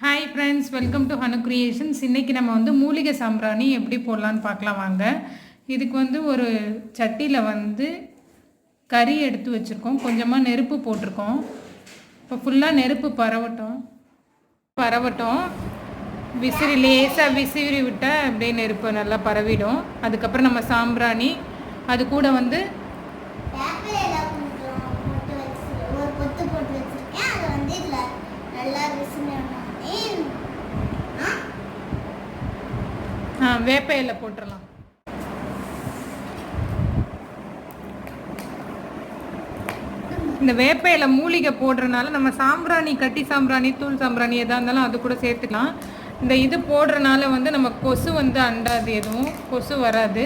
Hi friends, welcome to Hanucreations. இன்றைக்கி நம்ம வந்து மூலிகை சாம்பிராணி எப்படி போடலான்னு பார்க்கலாம் வாங்க. இதுக்கு வந்து ஒரு சட்டியில் வந்து கறி எடுத்து வச்சுருக்கோம், கொஞ்சமாக நெருப்பு போட்டிருக்கோம். இப்போ ஃபுல்லாக நெருப்பு பரவட்டும். லேசாக விசிறி விட்டால் அப்படியே நெருப்பு நல்லா பரவிடும். அதுக்கப்புறம் நம்ம சாம்பிராணி அது கூட வந்து வேப்ப இலை போட்டுடலாம். இந்த வேப்ப இலை மூலிகை போடுறதுனால நம்ம சாம்பிராணி, கட்டி சாம்பிராணி, தூள் சாம்பிராணி எதாக இருந்தாலும் அது கூட சேர்த்துக்கலாம். இந்த இது போடுறதுனால வந்து நம்ம கொசு வந்து அண்டாது, எதுவும் கொசு வராது.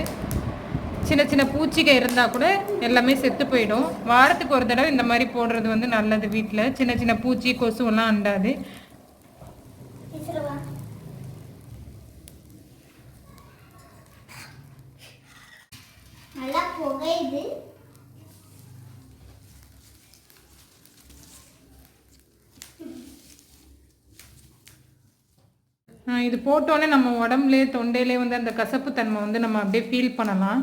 சின்ன சின்ன பூச்சிகை இருந்தால் கூட எல்லாமே செத்து போயிடும். வாரத்துக்கு ஒரு தடவை இந்த மாதிரி போடுறது வந்து நல்லது. வீட்டில் சின்ன சின்ன பூச்சி கொசுவெல்லாம் அண்டாது. நல்லா புகையுது. இது போட்டோன்னே நம்ம உடம்புலே தொண்டையிலே வந்து அந்த கசப்பு தன்மை வந்து நம்ம அப்படியே ஃபீல் பண்ணலாம்.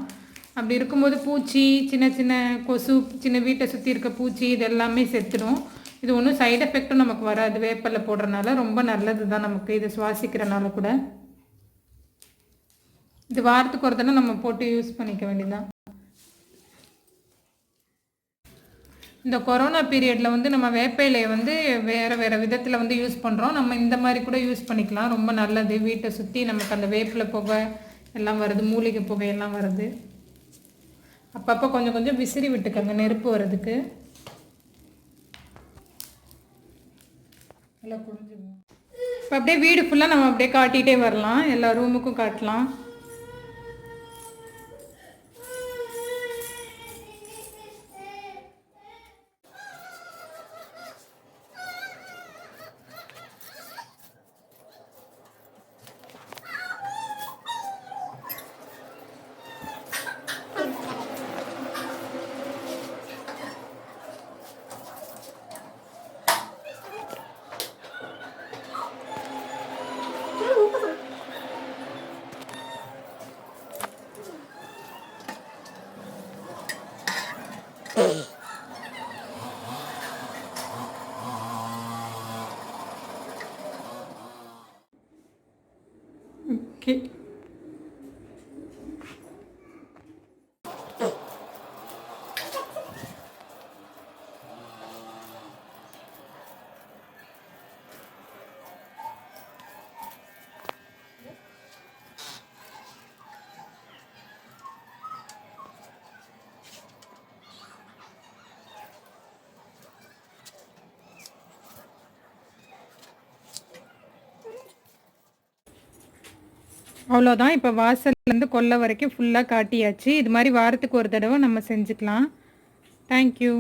அப்படி இருக்கும்போது பூச்சி, சின்ன சின்ன கொசு, சின்ன வீட்டை சுற்றி இருக்க பூச்சி இது எல்லாமே செத்துடும். இது ஒன்றும் சைடு எஃபெக்டும் நமக்கு வராது. வேப்பலை போடுறதுனால ரொம்ப நல்லது தான் நமக்கு, இது சுவாசிக்கிறனால கூட. இது வாரத்துக்கு ஒரு தடவை நம்ம போட்டு யூஸ் பண்ணிக்க வேண்டியதுதான். இந்த கொரோனா பீரியடில் வந்து நம்ம வேப்ப இலையை வந்து வேறு விதத்தில் வந்து யூஸ் பண்ணுறோம். நம்ம இந்த மாதிரி கூட யூஸ் பண்ணிக்கலாம், ரொம்ப நல்லது. வீட்டை சுற்றி நமக்கு அந்த வேப்பிலை புகை எல்லாம் வருது, மூலிகை புகையெல்லாம் வருது. அப்பப்போ கொஞ்சம் கொஞ்சம் விசிறி விட்டுக்கங்க நெருப்பு வர்றதுக்கு. எல்லாம் புரிஞ்சுங்க. இப்போ அப்படியே வீடு ஃபுல்லாக நம்ம அப்படியே காட்டிகிட்டே வரலாம், எல்லா ரூமுக்கும் காட்டலாம். ஓகே, அவ்வளோதான். இப்போ வாசல்லேருந்து கொல்லை வரைக்கும் ஃபுல்லாக காட்டியாச்சு. இது மாதிரி வாரத்துக்கு ஒரு தடவை நம்ம செஞ்சுக்கலாம். தேங்க்யூ.